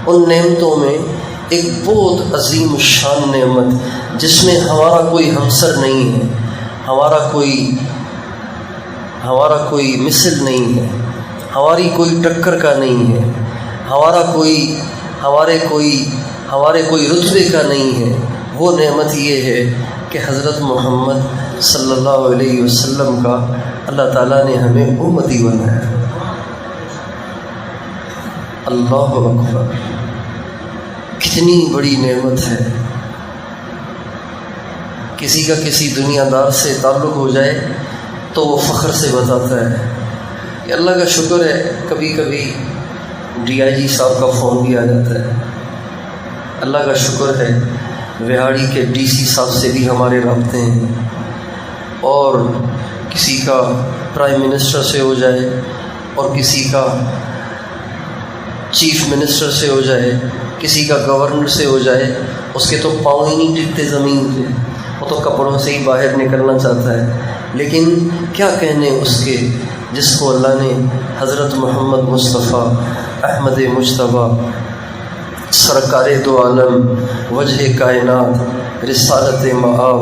ان نعمتوں میں ایک بہت عظیم شان نعمت جس میں ہمارا کوئی ہمسر نہیں ہے، ہمارا کوئی مثل نہیں ہے، ہماری کوئی ٹکر کا نہیں ہے، ہمارے کوئی رتبے کا نہیں ہے، وہ نعمت یہ ہے کہ حضرت محمد صلی اللہ علیہ وسلم کا اللہ تعالیٰ نے ہمیں امتی بنایا۔ اللہ اکبر، کتنی بڑی نعمت ہے۔ کسی کا کسی دنیا دار سے تعلق ہو جائے تو وہ فخر سے بتاتا ہے کہ اللہ کا شکر ہے، کبھی کبھی DIG صاحب کا فون بھی آ جاتا ہے، اللہ کا شکر ہے وہاڑی کے DC صاحب سے بھی ہمارے رابطے ہیں، اور کسی کا پرائم منسٹر سے ہو جائے اور کسی کا چیف منسٹر سے ہو جائے، کسی کا گورنر سے ہو جائے، اس کے تو پاؤں ہی نہیں ٹکتے زمین پہ، وہ تو کپڑوں سے ہی باہر نکلنا چاہتا ہے۔ لیکن کیا کہنے اس کے جس کو اللہ نے حضرت محمد مصطفیٰ احمد مجتبیٰ سرکار دو عالم وجہ کائنات رسالت مآب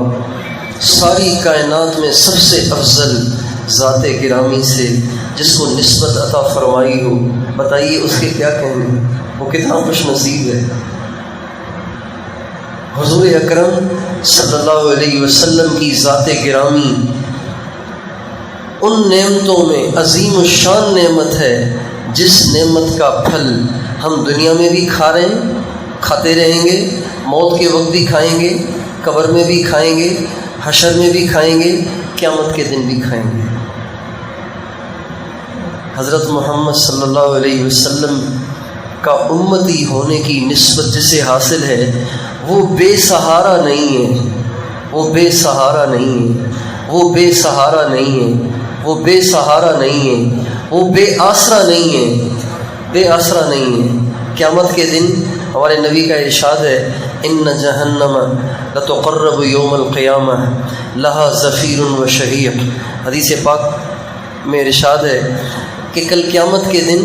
ساری کائنات میں سب سے افضل ذات گرامی سے جس کو نسبت عطا فرمائی ہو، بتائیے اس کے کیا کہنے، وہ کتنا خوش نصیب ہے۔ حضور اکرم صلی اللہ علیہ وسلم کی ذات گرامی ان نعمتوں میں عظیم الشان نعمت ہے جس نعمت کا پھل ہم دنیا میں بھی کھاتے رہیں گے، موت کے وقت بھی کھائیں گے، قبر میں بھی کھائیں گے، حشر میں بھی کھائیں گے، قیامت کے دن بھی کھائیں گے۔ حضرت محمد صلی اللہ علیہ وسلم کا امتی ہونے کی نسبت جسے حاصل ہے وہ بے سہارا نہیں ہے، وہ بے سہارا نہیں ہے، وہ بے سہارا نہیں ہے، وہ بے سہارا نہیں ہے، وہ بے آسرا نہیں ہے، بے آسرا نہیں ہے۔ قیامت کے دن ہمارے نبی کا ارشاد ہے، ان جہنم لتقرب یوم القیامہ لہا زفیر و شہیق، حدیث پاک میں ارشاد ہے کہ کل قیامت کے دن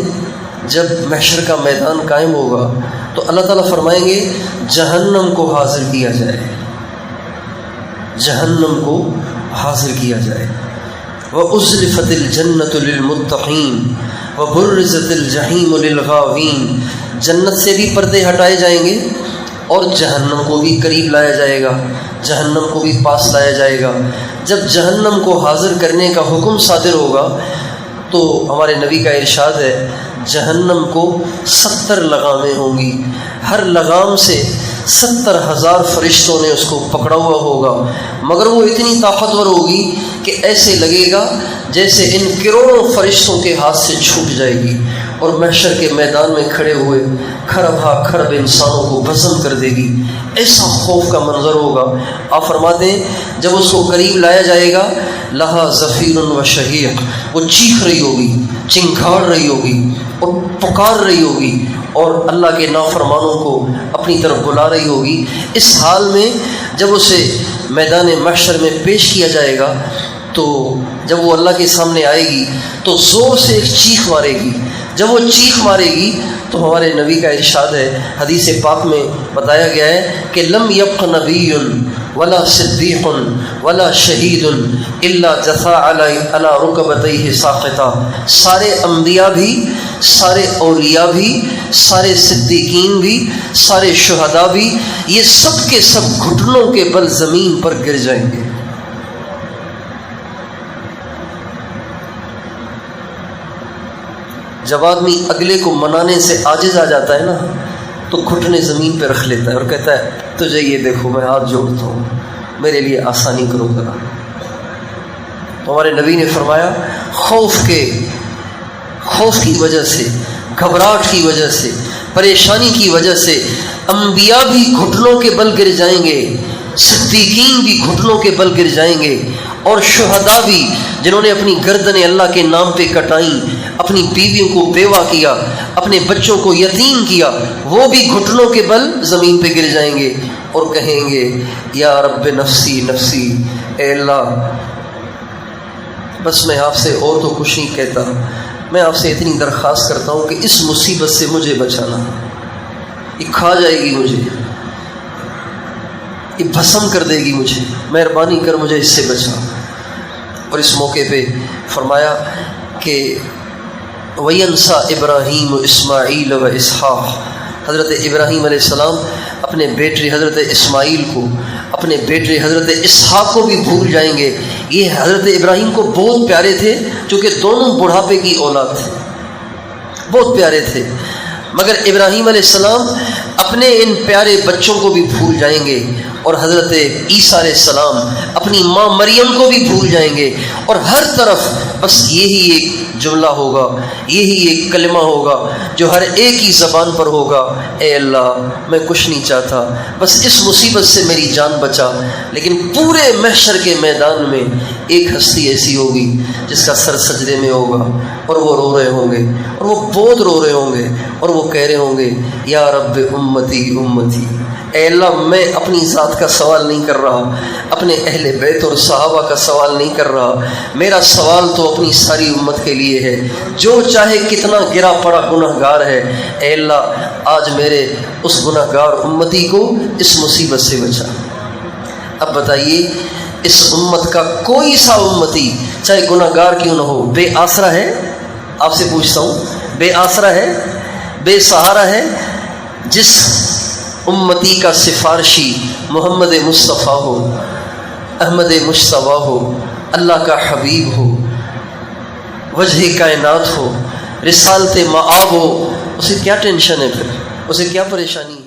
جب محشر کا میدان قائم ہوگا تو اللہ تعالیٰ فرمائیں گے جہنم کو حاضر کیا جائے، جہنم کو حاضر کیا جائے۔ وَأُزْلِفَتِ الْجَنَّةُ لِلْمُتَّقِينَ وَبُرِّزَتِ الْجَحِيمُ لِلْغَاوِينَ، جنت سے بھی پردے ہٹائے جائیں گے اور جہنم کو بھی قریب لایا جائے گا، جہنم کو بھی پاس لایا جائے گا۔ جب جہنم کو حاضر کرنے کا حکم صادر ہوگا تو ہمارے نبی کا ارشاد ہے جہنم کو 70 لگامیں ہوں گی، ہر لگام سے 70,000 فرشتوں نے اس کو پکڑا ہوا ہوگا، مگر وہ اتنی طاقتور ہوگی کہ ایسے لگے گا جیسے ان کروڑوں فرشتوں کے ہاتھ سے چھوٹ جائے گی اور محشر کے میدان میں کھڑے ہوئے کھرب ہا کھرب انسانوں کو بھسم کر دے گی۔ ایسا خوف کا منظر ہوگا۔ آپ فرماتے ہیں جب اس کو قریب لایا جائے گا لہا زفیر و شہیق، وہ چیخ رہی ہوگی، چنگھاڑ رہی ہوگی اور پکار رہی ہوگی اور اللہ کے نافرمانوں کو اپنی طرف بلا رہی ہوگی۔ اس حال میں جب اسے میدان محشر میں پیش کیا جائے گا تو جب وہ اللہ کے سامنے آئے گی تو زور سے ایک چیخ مارے گی۔ جب وہ چیخ مارے گی تو ہمارے نبی کا ارشاد ہے، حدیث پاک میں بتایا گیا ہے کہ لم یبق نبی ولا صدیق ولا شہید الا جثا علی رکبتیہ ساقطا، سارے انبیاء بھی، سارے اولیاء بھی، سارے صدیقین بھی، سارے شہداء بھی، یہ سب کے سب گھٹنوں کے بل زمین پر گر جائیں گے۔ جب آدمی اگلے کو منانے سے عاجز آ جاتا ہے نا تو گھٹنے زمین پہ رکھ لیتا ہے اور کہتا ہے تجھے یہ دیکھو میں ہاتھ جوڑتا ہوں، میرے لیے آسانی کرو ذرا۔ تو ہمارے نبی نے فرمایا خوف کی وجہ سے، گھبراہٹ کی وجہ سے، پریشانی کی وجہ سے انبیاء بھی گھٹنوں کے بل گر جائیں گے، صدیقین بھی گھٹنوں کے بل گر جائیں گے، اور شہداء بھی جنہوں نے اپنی گردنیں اللہ کے نام پہ کٹائیں، اپنی بیویوں کو بیوہ کیا، اپنے بچوں کو یتیم کیا، وہ بھی گھٹنوں کے بل زمین پہ گر جائیں گے اور کہیں گے یا رب نفسی نفسی، اے اللہ بس میں آپ سے اور تو کچھ نہیں کہتا، میں آپ سے اتنی درخواست کرتا ہوں کہ اس مصیبت سے مجھے بچانا۔ یہ کھا جائے گی مجھے، یہ بھسم کر دے گی مجھے، مہربانی کر مجھے اس سے بچا۔ اور اس موقع پہ فرمایا کہ وَيَنْسَى إِبْرَاهِيمُ إِسْمَاعِيلَ وَإِسْحَاقَ، حضرت ابراہیم علیہ السلام اپنے بیٹے حضرت اسماعیل کو، اپنے بیٹے حضرت اسحاق کو بھی بھول جائیں گے۔ یہ حضرت ابراہیم کو بہت پیارے تھے، چونکہ دونوں بڑھاپے کی اولاد تھے، بہت پیارے تھے، مگر ابراہیم علیہ السلام اپنے ان پیارے بچوں کو بھی بھول جائیں گے، اور حضرت عیسیٰ علیہ السلام اپنی ماں مریم کو بھی بھول جائیں گے، اور ہر طرف بس یہی ایک جملہ ہوگا، یہی ایک کلمہ ہوگا جو ہر ایک ہی زبان پر ہوگا، اے اللہ میں کچھ نہیں چاہتا، بس اس مصیبت سے میری جان بچا۔ لیکن پورے محشر کے میدان میں ایک ہستی ایسی ہوگی جس کا سر سجدے میں ہوگا، اور وہ رو رہے ہوں گے، اور وہ بہت رو رہے ہوں گے، اور وہ کہہ رہے ہوں گے یا رب امتی امتی، اے اللہ میں اپنی ذات کا سوال نہیں کر رہا، اپنے اہل بیت اور صحابہ کا سوال نہیں کر رہا، میرا سوال تو اپنی ساری امت کے لیے ہے، جو چاہے کتنا گرا پڑا گناہ گار ہے، اے اللہ آج میرے اس گناہ گار امتی کو اس مصیبت سے بچا۔ اب بتائیے اس امت کا کوئی سا امتی چاہے گناہ گار کیوں نہ ہو، بے آسرا ہے؟ آپ سے پوچھتا ہوں، بے آسرا ہے، بے سہارا ہے؟ جس امتی کا سفارشی محمد مصطفیٰ ہو، احمد مشتبہ ہو، اللہ کا حبیب ہو، وجہ کائنات ہو، رسالت مآب ہو، اسے کیا ٹینشن ہے؟ پھر اسے کیا پریشانی ہے؟